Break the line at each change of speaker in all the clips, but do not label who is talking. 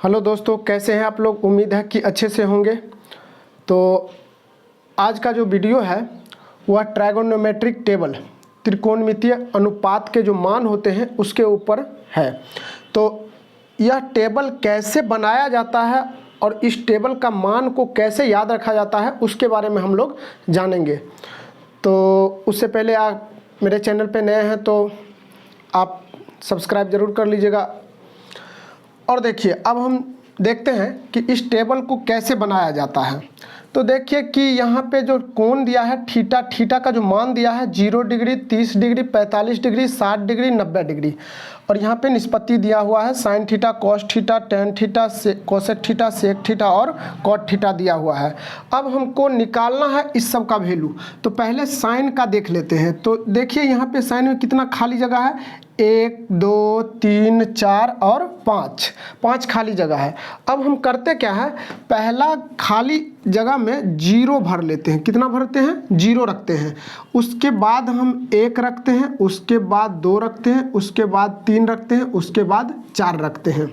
Hello दोस्तों, कैसे हैं आप लोग। उम्मीद है कि अच्छे से होंगे। तो आज का जो वीडियो है वह ट्राइगोनोमेट्रिक टेबल, त्रिकोणमितीय अनुपात के जो मान होते हैं उसके ऊपर है। तो यह टेबल कैसे बनाया जाता है और इस टेबल का मान को कैसे याद रखा जाता है उसके बारे में हम लोग जानेंगे। तो उससे पहले आप मेरे चैनल पे नए हैं तो आप सब्सक्राइब ज़रूर कर लीजिएगा। और देखिए, अब हम देखते हैं कि इस टेबल को कैसे बनाया जाता है। तो देखिए कि यहाँ पे जो कोण दिया है थीटा का जो मान दिया है 0 degree, 30 degree, 45 degree, 60 degree, 90 degree. और यहाँ पे निष्पत्ति दिया हुआ है sine theta, cos theta, tan theta, cosec theta, sec theta और कॉट थीटा दिया हुआ है। अब हमको निकालना है इस सब का वैल्यू। तो पहले साइन का देख लेते हैं। तो देखिए यहाँ पे साइन में कितना खाली जगह है, 1 2 3 4 और 5 खाली जगह है। अब हम करते क्या है, पहला खाली जगह में 0 भर लेते हैं। कितना भरते हैं, 0 रखते हैं। उसके बाद हम 1 रखते हैं, उसके बाद 2 रखते हैं, उसके बाद 3 रखते हैं, उसके बाद 4 रखते हैं।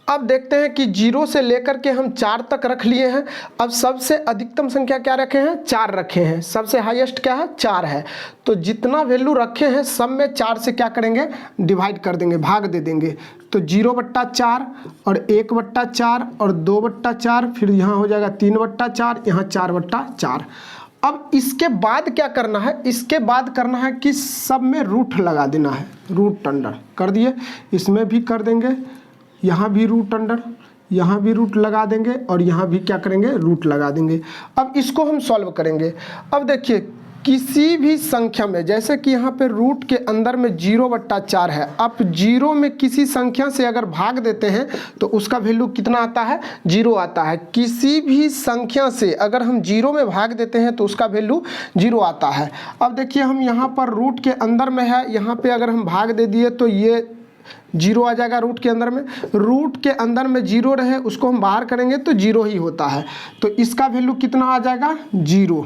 अब देखते हैं कि 0 से लेकर के हम 4 तक रख लिए हैं। अब सबसे अधिकतम संख्या क्या रखे हैं, 4 रखे हैं। सबसे हाईएस्ट क्या है, 4 है। तो जितना वैल्यू रखे हैं सब में 4 से क्या करेंगे, डिवाइड कर देंगे, भाग दे देंगे। तो 0/4 और 1/4 और 2/4, फिर यहाँ हो जाएगा 3/4, यहाँ 4/4। अब इसके बाद क्या करना है, इसके बाद करना है कि सब में रूट लगा देना है। रूट अंडर कर दिए, इसमें भी कर देंगे, यहाँ भी रूट अंडर, यहाँ भी रूट लगा देंगे और यहाँ भी क्या करेंगे, रूट लगा देंगे। अब इसको हम सॉल्व करेंगे। अब देखिए किसी भी संख्या में, जैसे कि यहाँ पे रूट के अंदर में 0/4 है। आप 0 में किसी संख्या से अगर भाग देते हैं तो उसका वैल्यू कितना आता है, 0 आता है। किसी भी संख्या से अगर हम 0 में भाग देते हैं तो उसका वैल्यू 0 आता है। अब देखिए हम यहाँ पर रूट के अंदर में है, यहाँ पे अगर हम भाग दे दिए तो ये 0 आ जाएगा रूट के अंदर में। रूट के अंदर में 0 रहे उसको हम बाहर करेंगे तो 0 ही होता है। तो इसका वैल्यू कितना आ जाएगा, 0।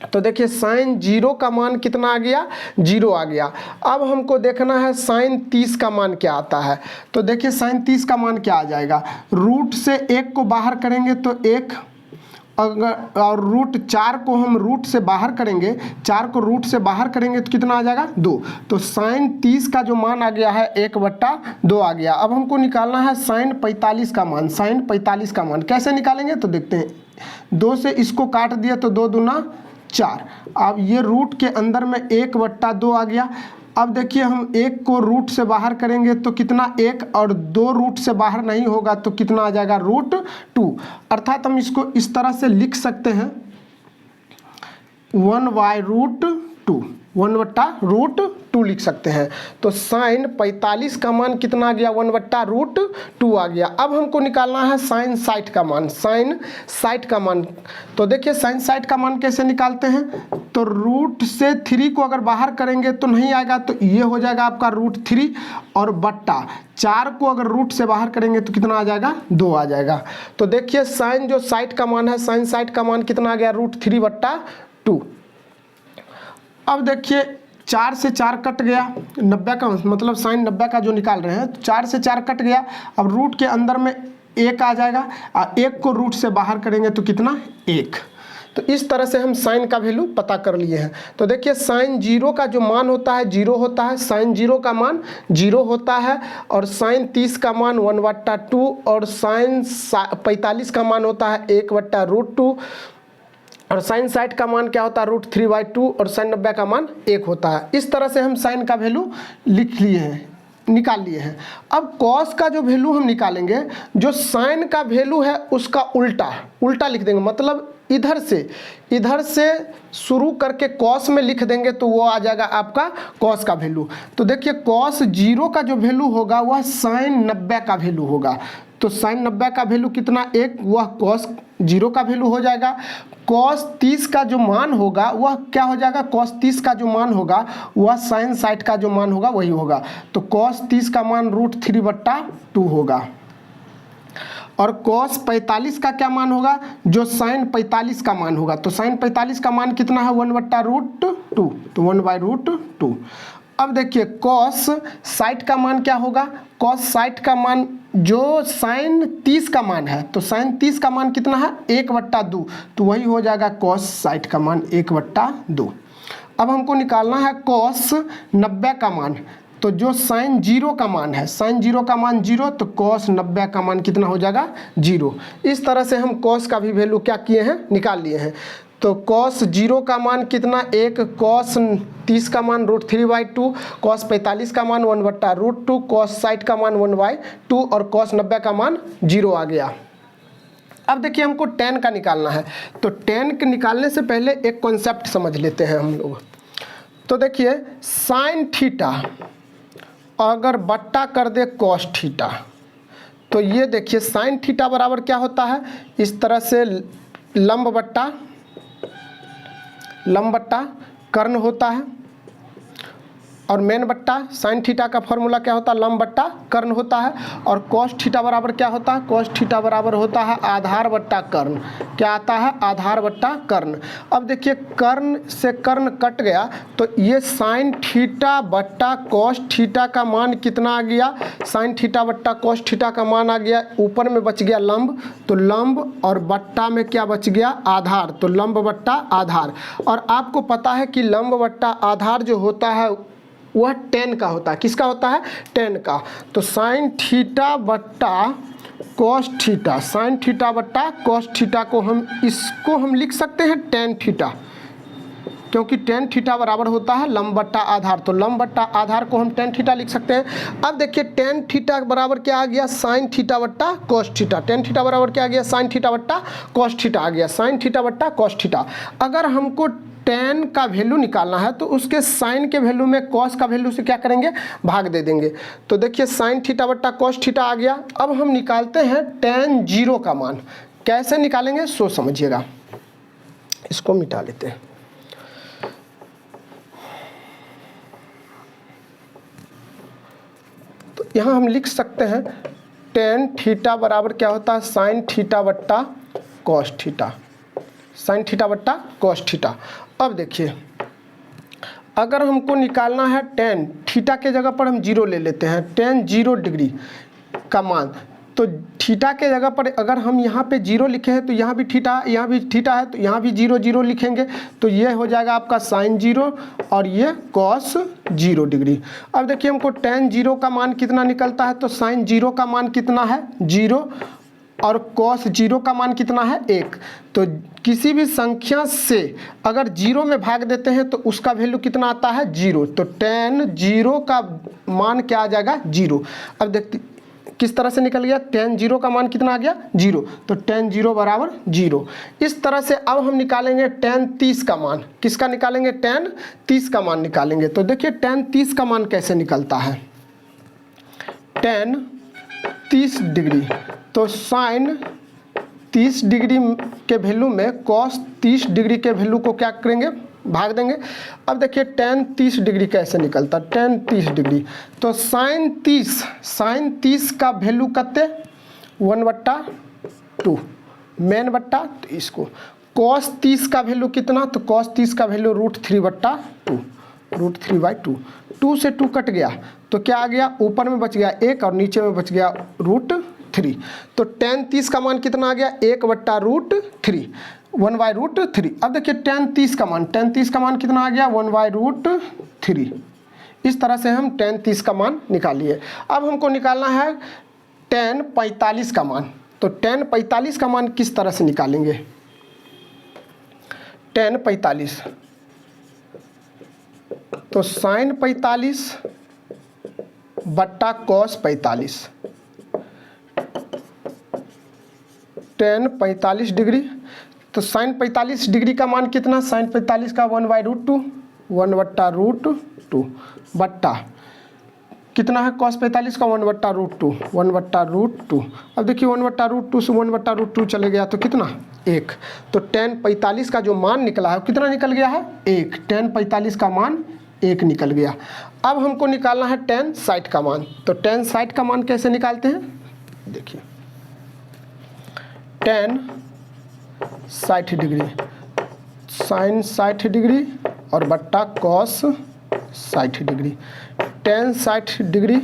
तो देखिए साइन 0 का मान कितना आ गया, 0 आ गया। अब हमको देखना है साइन 30 का मान क्या आता है। तो देखिए साइन 30 का मान क्या आ जाएगा, रूट से 1 को बाहर करेंगे तो 1, अगर और रूट 4 को हम रूट से बाहर करेंगे, 4 को रूट से बाहर करेंगे तो कितना आ जाएगा, 2। तो साइन 30 का जो मान आ गया है 1/2 आ गया। अब हमको निकालना है साइन 45 का मान। साइन 45 का मान कैसे निकालेंगे, तो देखते हैं। 2 से इसको काट दिया तो 2 दूना 4। अब ये रूट के अंदर में 1/2 आ गया। अब देखिए हम 1 को रूट से बाहर करेंगे तो कितना, 1, और 2 रूट से बाहर नहीं होगा तो कितना आ जाएगा, √2। अर्थात हम इसको इस तरह से लिख सकते हैं 1/√2, 1/√2 लिख सकते हैं। तो साइन 45 का मान कितना आ गया, 1/√2 आ गया। अब हमको निकालना है साइन 60 का मान। साइन 60 का मान, तो देखिए साइन 60 का मान कैसे निकालते हैं। तो रूट से 3 को अगर बाहर करेंगे तो नहीं आएगा, तो ये हो जाएगा आपका √3 और बट्टा 4 को अगर रूट से बाहर करेंगे तो कितना आ जाएगा, 2 आ जाएगा। तो देखिए साइन जो 60 का मान है, साइन 60 का मान कितना आ गया, √3/2। अब देखिए 4 से 4 कट गया, 90 का मतलब साइन 90 का जो निकाल रहे हैं, 4 से 4 कट गया। अब रूट के अंदर में 1 आ जाएगा और 1 को रूट से बाहर करेंगे तो कितना, 1। तो इस तरह से हम साइन का वैल्यू पता कर लिए हैं। तो देखिए साइन 0 का जो मान होता है 0 होता है, साइन 0 का मान 0 होता है। और साइन 30 का मान 1/2 और साइन 45 का मान होता है 1/√2 और साइन 60 का मान क्या होता है, √3/2 और साइन 90 का मान 1 होता है। इस तरह से हम साइन का वैल्यू लिख लिए हैं, निकाल लिए हैं। अब कॉस का जो वैल्यू हम निकालेंगे, जो साइन का वैल्यू है उसका उल्टा लिख देंगे। मतलब इधर से शुरू करके कॉस में लिख देंगे तो वो आ जाएगा आपका कॉस का वैल्यू। तो देखिए कॉस 0 का जो वैल्यू होगा वह साइन 90 का वैल्यू होगा। तो साइन 90 का वैल्यू कितना, 1, वह कॉस 0 का वैल्यू हो जाएगा। कॉस 30 का जो मान होगा वह क्या हो जाएगा, कॉस 30 का जो मान होगा वह साइन 60 का जो मान होगा वही होगा। तो कॉस 30 का मान √3/2 होगा। और कॉस 45 का क्या मान होगा, जो साइन 45 का मान होगा। तो साइन 45 का मान कितना है, 1/√2, तो 1/√2। अब देखिए कॉस 60 का मान क्या होगा, कॉस 60 का मान जो साइन 30 का मान है, तो साइन 30 का मान कितना है 1/2, तो वही हो जाएगा कॉस 60 का मान 1/2। अब हमको निकालना है कॉस 90 का मान, तो जो साइन 0 का मान है, साइन 0 का मान 0, तो कॉस 90 का मान कितना हो जाएगा 0। इस तरह से हम कॉस का भी वैल्यू क्या किए हैं, निकाल लिए हैं। तो कॉस 0 का मान कितना 1, कॉस 30 का मान √3/2, कॉस 45 का मान 1/√2, कॉस 60 का मान 1/2 और कॉस 90 का मान 0 आ गया। अब देखिए हमको tan का निकालना है, तो tan के निकालने से पहले एक कॉन्सेप्ट समझ लेते हैं हम लोग। तो देखिए साइन थीटा अगर बट्टा कर दे कॉस थीटा, तो ये देखिए साइन थीटा बराबर क्या होता है, इस तरह से लंब बट्टा कर्ण होता है, और मेन बट्टा साइन थीटा का फॉर्मूला क्या होता है, लंब बट्टा कर्ण होता है। और कॉस थीटा बराबर क्या होता है, कॉस थीटा बराबर होता है आधार बट्टा कर्ण। क्या आता है, आधार बट्टा कर्ण। अब देखिए कर्ण से कर्ण कट गया, तो ये साइन थीटा बट्टा कॉस थीटा का मान कितना आ गया, साइन थीटा बट्टा कॉस थीटा का मान आ गया, ऊपर में बच गया लंब, तो लंब और बट्टा में क्या बच गया, आधार, तो लंब बट्टा आधार। और आपको पता है कि लंब बट्टा आधार जो होता है वह tan का होता है। किसका होता है, tan का। तो साइन थीटा बट्टा कॉस थीटा, साइन थीटा बट्टा कॉस थीटा को इसको हम लिख सकते हैं tan थीटा, क्योंकि tan थीटा बराबर होता है लंब बट्टा आधार, तो लंब बट्टा आधार को हम tan थीटा लिख सकते हैं। अब देखिए tan थीटा बराबर क्या आ गया, साइन थीटा बट्टा कॉस थीटा। tan थीटा बराबर क्या आ गया, साइन थीटा बट्टा कॉस थीटा आ गया, साइन थीटा बट्टा कॉस थीटा। अगर हमको tan का वैल्यू निकालना है, तो उसके साइन के वैल्यू में कॉस का वैल्यू से क्या करेंगे, भाग दे देंगे। तो देखिए साइन थीटा बट्टा कॉस थीटा आ गया। अब हम निकालते हैं tan 0 का मान। कैसे निकालेंगे सोच समझिएगा, इसको मिटा लेते हैं। तो यहाँ हम लिख सकते हैं tan थीटा बराबर क्या होता है, साइन थीटा बट्टा कॉस थीटा, साइन थीटा बट्टा कॉस थीटा। अब देखिए अगर हमको निकालना है tan थीटा के जगह पर हम 0 ले लेते हैं, tan 0 डिग्री का मान, तो थीटा के जगह पर अगर हम यहाँ पे 0 लिखे हैं, तो यहाँ भी थीटा है, तो यहाँ भी 0 0 लिखेंगे, तो ये हो जाएगा आपका साइन 0 और ये कॉस 0 डिग्री। अब देखिए हमको tan 0 का मान कितना निकलता है, तो साइन 0 का मान कितना है 0 और कॉस 0 का मान कितना है 1। तो किसी भी संख्या से अगर 0 में भाग देते हैं तो उसका वैल्यू कितना आता है 0, तो tan 0 का मान क्या आ जाएगा 0। अब देखते किस तरह से निकल गया, tan 0 का मान कितना आ गया 0, तो tan 0 बराबर 0। इस तरह से अब हम निकालेंगे tan 30 का मान। किसका निकालेंगे, tan 30 का मान निकालेंगे। तो देखिए tan 30 का मान कैसे निकलता है, tan 30 डिग्री, तो साइन 30 डिग्री के वैल्यू में कॉस 30 डिग्री के वैल्यू को क्या करेंगे, भाग देंगे। अब देखिए tan 30 डिग्री कैसे निकलता, tan 30 डिग्री, तो साइन 30 का वैल्यू कितने 1/2 मेन बट्टा, तो इसको कॉस 30 का वैल्यू कितना, तो कॉस 30 का वैल्यू √3/2 2 से 2 कट गया, तो क्या आ गया, ऊपर में बच गया 1 और नीचे में बच गया √3। तो tan 30 का मान कितना आ गया 1/√3 1/√3। अब देखिए tan 30 का मान कितना आ गया 1/√3। इस तरह से हम tan 30 का मान निकालिए। अब हमको निकालना है tan 45 का मान। तो tan 45 का मान किस तरह से निकालेंगे, tan 45, तो साइन 45 बट्टा कॉस 45, tan 45 डिग्री, तो साइन 45 डिग्री का मान कितना, साइन 45 का 1/√2 बट्टा कितना है कॉस 45 का 1/√2। अब देखिए 1/√2 से 1/√2 चले गया तो कितना 1, तो tan 45 का जो मान निकला है कितना निकल गया है 1, tan 45 का मान 1 निकल गया। अब हमको निकालना है tan 60 का मान। तो tan 60 का मान कैसे निकालते हैं, देखिए tan 60 डिग्री साइन 60 डिग्री और बट्टा कॉस 60 डिग्री, tan 60 डिग्री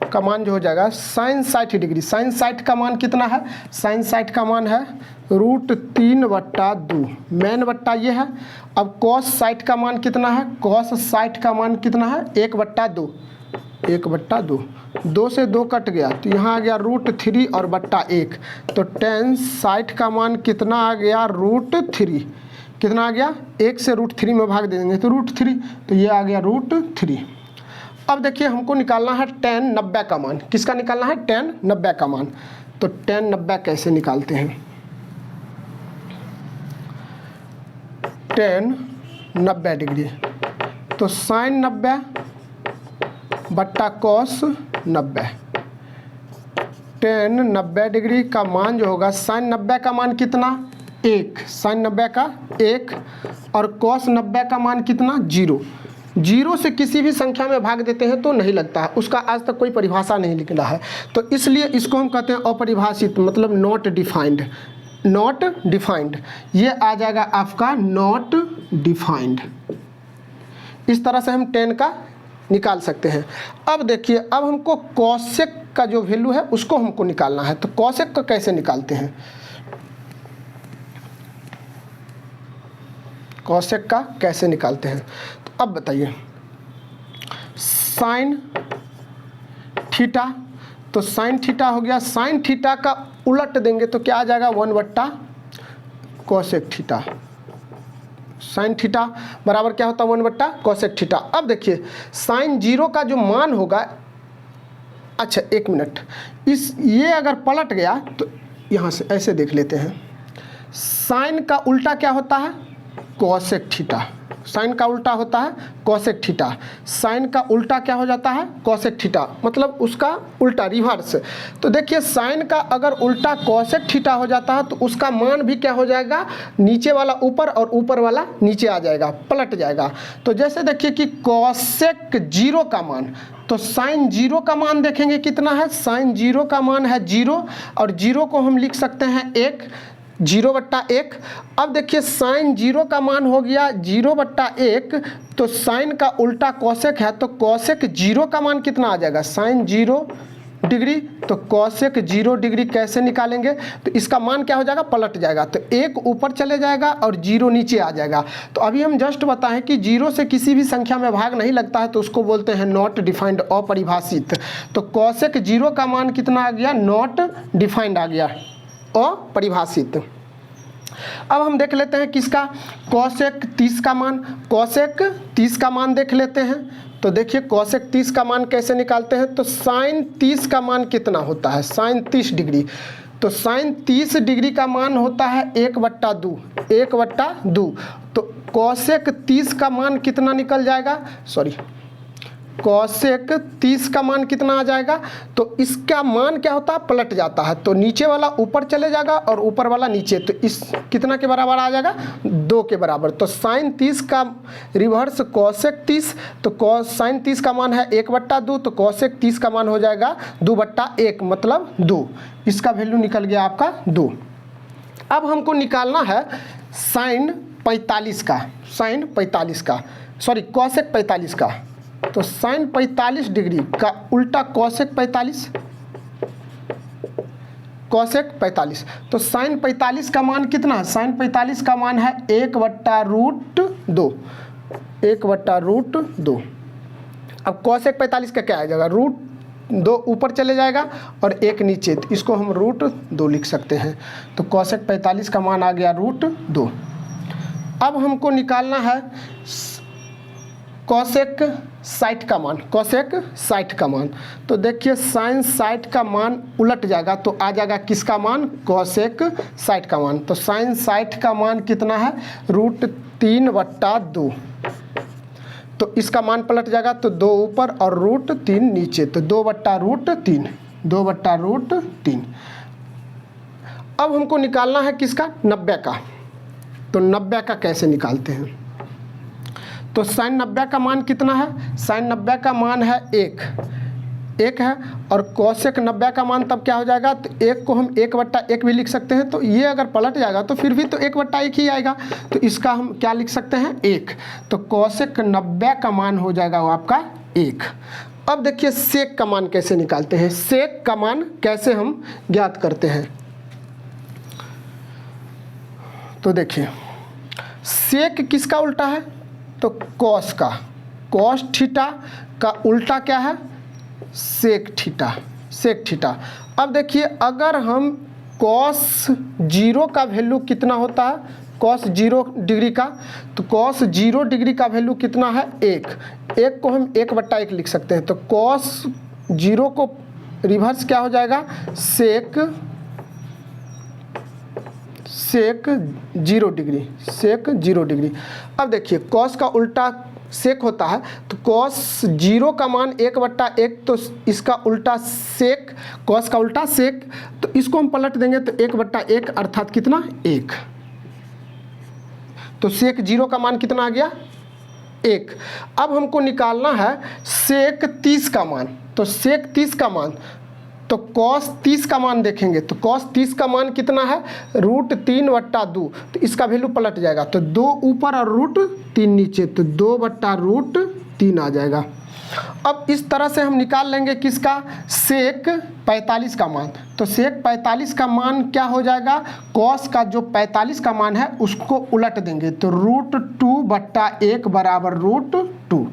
का मान जो हो जाएगा साइन 60 डिग्री। साइन 60 का मान कितना है? साइन 60 का मान है √3/2, मेन बट्टा ये है। अब कॉस 60 का मान कितना है? कॉस 60 का मान कितना है? 1/2, 1/2, 2 से 2 कट गया तो यहाँ आ गया √3 और बट्टा 1। तो tan 60 का मान कितना आ गया? √3। कितना आ गया? 1 से √3 में भाग दे देंगे तो √3, तो ये आ गया √3। अब देखिए हमको निकालना है tan 90 का मान। किसका निकालना है? tan 90 का मान। तो tan 90 कैसे निकालते हैं? tan 90 डिग्री, तो साइन 90 बट्टा कॉस 90। tan 90 डिग्री का मान जो होगा, साइन 90 का मान कितना? 1, साइन 90 का 1, और कॉस 90 का मान कितना? 0। 0 से किसी भी संख्या में भाग देते हैं तो नहीं लगता है, उसका आज तक कोई परिभाषा नहीं निकला है, तो इसलिए इसको हम कहते हैं अपरिभाषित, मतलब नॉट डिफाइंड। नॉट डिफाइंड, ये आ जाएगा आपका नॉट डिफाइंड। इस तरह से हम tan का निकाल सकते हैं। अब देखिए, अब हमको कॉसेक का जो वैल्यू है उसको हमको निकालना है। तो कॉसेक का कैसे निकालते हैं? कॉसेक का कैसे निकालते हैं? तो अब बताइए, साइन थीटा, तो साइन थीटा हो गया, साइन थीटा का उलट देंगे तो क्या आ जाएगा? 1/कॉसेक थीटा। साइन थीटा बराबर क्या होता है? 1/कॉसेक थीटा। अब देखिए साइन 0 का जो मान होगा, अच्छा 1 मिनट, ये अगर पलट गया तो यहाँ से ऐसे देख लेते हैं। साइन का उल्टा क्या होता है? Cosec theta. साइन का उल्टा होता है कॉसेक थीटा। साइन का उल्टा क्या हो जाता है? कॉसेक थीटा, मतलब उसका उल्टा, रिवर्स। तो देखिए साइन का अगर उल्टा कॉसेक थीटा हो जाता है तो उसका मान भी क्या हो जाएगा? नीचे वाला ऊपर और ऊपर वाला नीचे आ जाएगा, पलट जाएगा। तो जैसे देखिए कि कॉसेक 0 का मान, तो साइन 0 का मान देखेंगे कितना है? साइन 0 का मान है 0, और 0 को हम लिख सकते हैं 1, 0/1। अब देखिए साइन 0 का मान हो गया 0/1, तो साइन का उल्टा कॉसेक है, तो कॉसेक 0 का मान कितना आ जाएगा? साइन 0 डिग्री, तो कॉसेक 0 डिग्री कैसे निकालेंगे? तो इसका मान क्या हो जाएगा? पलट जाएगा, तो 1 ऊपर चले जाएगा और 0 नीचे आ जाएगा। तो अभी हम जस्ट बताएं कि 0 से किसी भी संख्या में भाग नहीं लगता है, तो उसको बोलते हैं नॉट डिफाइंड, अपरिभाषित। तो कॉसेक 0 का मान कितना आ गया? नॉट डिफाइंड आ गया, अपरिभाषित। अब हम देख लेते हैं किसका? कॉसेक 30 का मान। कॉसेक 30 का मान देख लेते हैं। तो देखिए कॉसेक 30 का मान कैसे निकालते हैं? तो साइन 30 का मान कितना होता है? साइन 30 डिग्री, तो साइन 30 डिग्री का मान होता है 1/2, 1/2। तो कॉसेक 30 का मान कितना निकल जाएगा? सॉरी, कॉसेक 30 का मान कितना आ जाएगा? तो इसका मान क्या होता है? पलट जाता है, तो नीचे वाला ऊपर चले जाएगा और ऊपर वाला नीचे, तो इस कितना के बराबर आ जाएगा? 2 के बराबर। तो साइन 30 का रिवर्स कॉसेक 30, तो साइन 30 का मान है 1/2, तो कॉसेक 30 का मान हो जाएगा 2/1, मतलब 2। इसका वैल्यू निकल गया आपका 2। अब हमको निकालना है साइन 45 का, साइन 45 का, सॉरी कॉसेक 45 का। तो साइन 45 डिग्री का उल्टा कॉसेक 45, कॉसेक 45। तो साइन 45 का मान कितना है? साइन 45 का मान है 1/√2, 1/√2। अब कॉसेक 45 का क्या आ जाएगा? √2 ऊपर चले जाएगा और 1 नीचे, तो इसको हम √2 लिख सकते हैं। तो कॉसेक 45 का मान आ गया √2। अब हमको निकालना है कॉसेक 60 का मान, कॉसेक 60 का मान। तो देखिए साइन 60 का मान उलट जाएगा, तो आ जाएगा किसका मान? कॉसेक 60 का मान। तो साइन 60 का मान कितना है? √3/2। तो इसका मान पलट जाएगा, तो 2 ऊपर और √3 नीचे, तो 2/√3, 2/√3। अब हमको निकालना है किसका? 90 का। तो 90 का कैसे निकालते हैं? तो साइन 90 का मान कितना है? साइन 90 का मान है 1 है, और कॉसेक 90 का मान तब क्या हो जाएगा? तो 1 को हम 1/1 भी लिख सकते हैं। तो ये अगर पलट जाएगा तो फिर भी तो 1/1 ही आएगा, तो इसका हम क्या लिख सकते हैं? 1। तो कॉसेक 90 का मान हो जाएगा वो आपका 1। अब देखिए सेक का मान कैसे निकालते हैं, सेक का मान कैसे हम ज्ञात करते हैं। तो देखिए सेक किसका उल्टा है, तो कॉस का, कॉस थीटा का उल्टा क्या है, सेक थीटा, सेक थीटा। अब देखिए अगर हम कॉस 0 का वैल्यू कितना होता है, कॉस 0 डिग्री का, तो कॉस 0 डिग्री का वैल्यू कितना है, 1 को हम 1/1 लिख सकते हैं। तो कॉस 0 को रिवर्स क्या हो जाएगा, सेक 0 डिग्री, सेक 0 डिग्री। अब देखिए कॉस का उल्टा सेक होता है, तो कॉस 0 का मान 1/1, तो इसका उल्टा सेक, कॉस का उल्टा सेक, तो इसको हम पलट देंगे तो 1/1 अर्थात कितना, 1। तो सेक 0 का मान कितना आ गया, 1। अब हमको निकालना है सेक 30 का मान, तो सेक 30 का मान, तो कॉस 30 का मान देखेंगे, तो कॉस 30 का मान कितना है, √3/2, तो इसका वैल्यू पलट जाएगा, तो 2 ऊपर और √3 नीचे, तो 2/√3 आ जाएगा। अब इस तरह से हम निकाल लेंगे किसका, सेक 45 का मान। तो सेक 45 का मान क्या हो जाएगा, कॉस का जो 45 का मान है उसको उलट देंगे, तो √2/1 बराबर √2।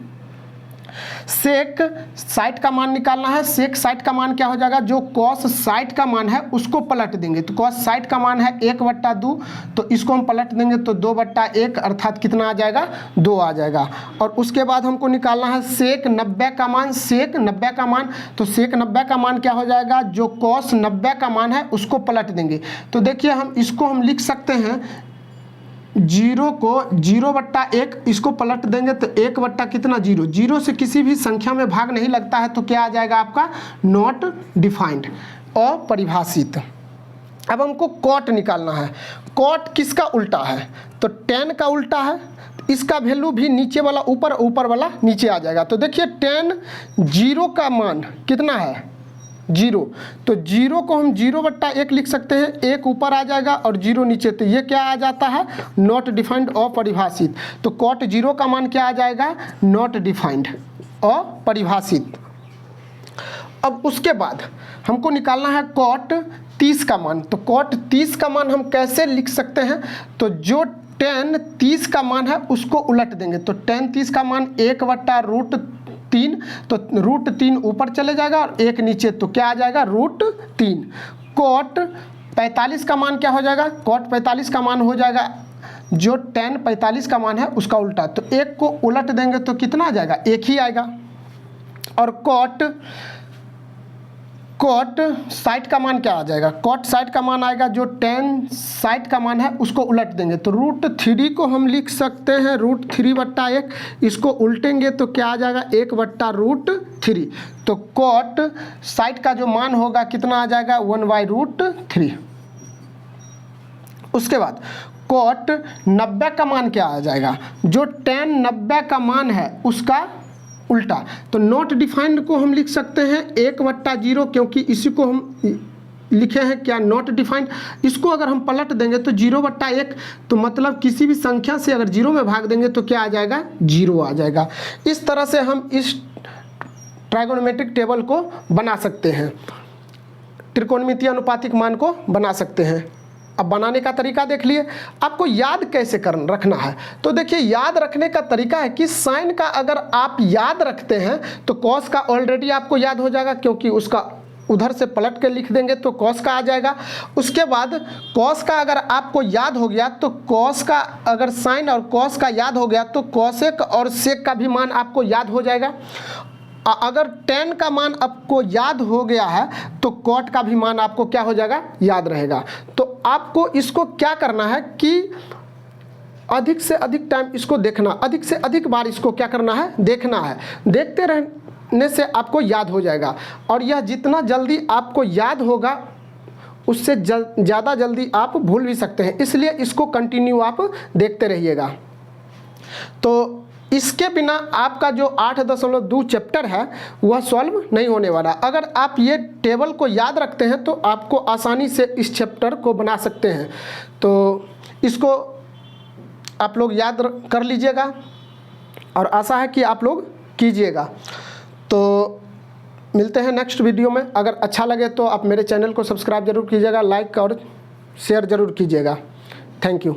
सेक 60 का मान निकालना है, सेक 60 का मान क्या हो जाएगा, जो कॉस 60 का मान है उसको पलट देंगे, तो कॉस 60 का मान है 1/2, तो इसको हम पलट देंगे तो 2/1 अर्थात कितना आ जाएगा, 2 आ जाएगा। और उसके बाद हमको निकालना है सेक 90 का मान, सेक 90 का मान, तो सेक 90 का मान क्या हो जाएगा, जो कॉस 90 का मान है उसको पलट देंगे। तो देखिए हम इसको हम लिख सकते हैं 0 को 0/1, इसको पलट देंगे तो 1 कितना 0, 0 से किसी भी संख्या में भाग नहीं लगता है, तो क्या आ जाएगा आपका, नॉट डिफाइंड, अपरिभाषित। अब हमको कॉट निकालना है, कॉट किसका उल्टा है, तो tan का उल्टा है, इसका वैल्यू भी नीचे वाला ऊपर, ऊपर वाला नीचे आ जाएगा। तो देखिए tan 0 का मान कितना है, 0, तो 0 को हम 0/1 लिख सकते हैं, 1 ऊपर आ जाएगा और 0 नीचे, तो ये क्या आ जाता है, नॉट डिफाइंड, अपरिभाषित। तो कॉट 0 का मान क्या आ जाएगा, नॉट डिफाइंड, अपरिभाषित। अब उसके बाद हमको निकालना है कॉट 30 का मान, तो कॉट 30 का मान हम कैसे लिख सकते हैं, तो जो tan 30 का मान है उसको उलट देंगे, तो tan 30 का मान 1/√3, तो √3 ऊपर चले जाएगा और 1 नीचे, तो क्या आ जाएगा, √3। कॉट 45 का मान क्या हो जाएगा, कॉट 45 का मान हो जाएगा जो tan 45 का मान है उसका उल्टा, तो 1 को उलट देंगे तो कितना आ जाएगा, 1 ही आएगा। और कॉट 60 का मान क्या आ जाएगा, कॉट 60 का मान आएगा जो tan 60 का मान है उसको उलट देंगे, तो √3 को हम लिख सकते हैं √3/1, इसको उल्टेंगे तो क्या आ जाएगा, 1/√3, तो कॉट 60 का जो मान होगा कितना आ जाएगा, 1/√3। उसके बाद कॉट 90 का मान क्या आ जाएगा, जो tan 90 का मान है उसका उल्टा, तो नॉट डिफाइंड को हम लिख सकते हैं 1/0, क्योंकि इसी को हम लिखे हैं क्या, नॉट डिफाइंड। इसको अगर हम पलट देंगे तो 0/1, तो मतलब किसी भी संख्या से अगर 0 में भाग देंगे तो क्या आ जाएगा, 0 आ जाएगा। इस तरह से हम इस ट्राइगोनोमेट्रिक टेबल को बना सकते हैं, त्रिकोणमितीय अनुपातिक मान को बना सकते हैं। अब बनाने का तरीका देख लिए, आपको याद कैसे रखना है, तो देखिए याद रखने का तरीका है कि साइन का अगर आप याद रखते हैं तो कॉस का ऑलरेडी आपको याद हो जाएगा, क्योंकि उसका उधर से पलट के लिख देंगे तो कॉस का आ जाएगा। उसके बाद कॉस का अगर आपको याद हो गया तो कॉस का, अगर साइन और कॉस का याद हो गया तो कॉसेक और सेक का भी मान आपको याद हो जाएगा। अगर tan का मान आपको याद हो गया है तो कॉट का भी मान आपको क्या हो जाएगा, याद रहेगा। तो आपको इसको क्या करना है कि अधिक से अधिक टाइम इसको देखना, अधिक से अधिक बार इसको क्या करना है, देखना है। देखते रहने से आपको याद हो जाएगा, और यह जितना जल्दी आपको याद होगा उससे ज़्यादा जल्दी आप भूल भी सकते हैं, इसलिए इसको कंटिन्यू आप देखते रहिएगा। तो इसके बिना आपका जो 8.2 चैप्टर है वह सॉल्व नहीं होने वाला। अगर आप ये टेबल को याद रखते हैं तो आपको आसानी से इस चैप्टर को बना सकते हैं। तो इसको आप लोग याद कर लीजिएगा और आशा है कि आप लोग कीजिएगा। तो मिलते हैं नेक्स्ट वीडियो में। अगर अच्छा लगे तो आप मेरे चैनल को सब्सक्राइब जरूर कीजिएगा, लाइक और शेयर ज़रूर कीजिएगा। Thank you.